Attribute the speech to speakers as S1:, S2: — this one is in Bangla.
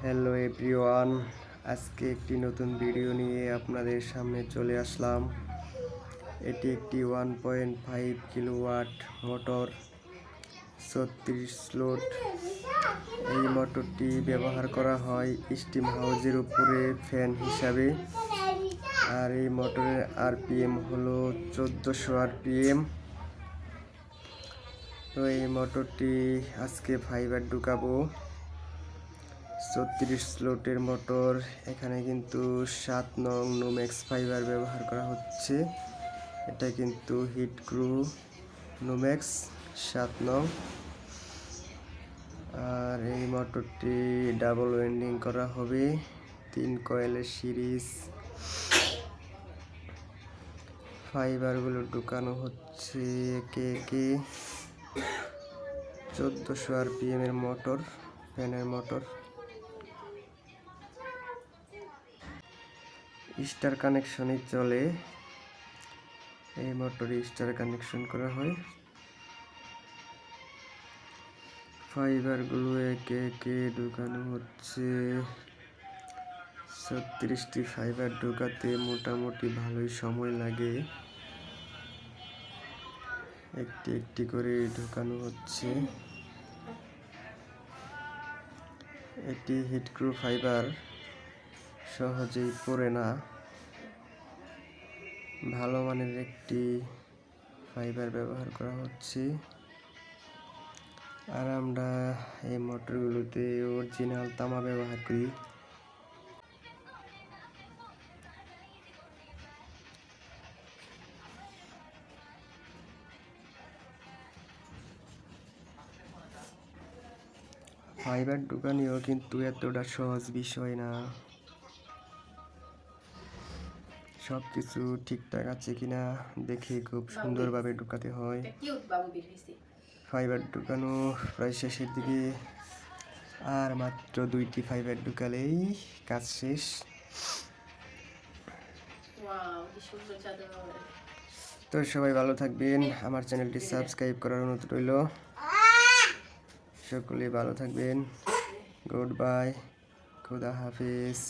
S1: হ্যালো এভরিওয়ান, আজকে একটি নতুন ভিডিও নিয়ে আপনাদের সামনে চলে আসলাম। এটি একটি 1.5 কিলোওয়াট মোটর, 36 স্লট। এই মোটরটি ব্যবহার করা হয় স্টিম হাউসের উপরে ফ্যান হিসাবে। আর এই মোটরের আরপিএম হলো 1400 আরপিএম। তো এই মোটরটি আজকে ফাইবার ঢুকাবো। 36 স্লটের মোটর। এখানে কিন্তু 7 নং নোম্যাক্স ফাইবার ব্যবহার করা হচ্ছে। এটা কিন্তু হিটক্রু নোম্যাক্স 7 নং। আর এই মোটরটি ডাবল ওয়েন্ডিং করা হবে, 3 কয়েলের সিরিজ। ফাইবারগুলো ঢুকানো হচ্ছে একে একে। 1400 আরপিএম এর মোটর, ফ্যানের মোটর। স্টার কানেকশনই চলে। এই মোটরে স্টার কানেকশন করা হয়। ফাইবারগুলো একে একে ঢুকানো হচ্ছে। 36টি ফাইবার ঢোকাতে মোটামুটি ভালোই সময় লাগে। একটি একটি করে ঢোকানো হচ্ছে। এটি হিটক্রু ফাইবার, সহজেই পড়ে না। ভালো মানের একটি ফাইবার ব্যবহার করা হচ্ছে। আর আমরা এই মোটরগুলোতে অরিজিনাল তামা ব্যবহার করি। ফাইবার ঢুকানিও কিন্তু এতটা সহজ বিষয় না। সব কিছু ঠিকঠাক আছে কিনা দেখে খুব সুন্দরভাবে ঢুকাতে হয়। ফাইবার ঢুকানো প্রায় শেষের দিকে। আর মাত্র 2টি ফাইবার ঢুকালেই কাজ শেষ। তো সবাই ভালো থাকবেন। আমার চ্যানেলটি সাবস্ক্রাইব করার অনুরোধ রইল। সকলেই ভালো থাকবেন। গুড বাই, খুদা হাফেজ।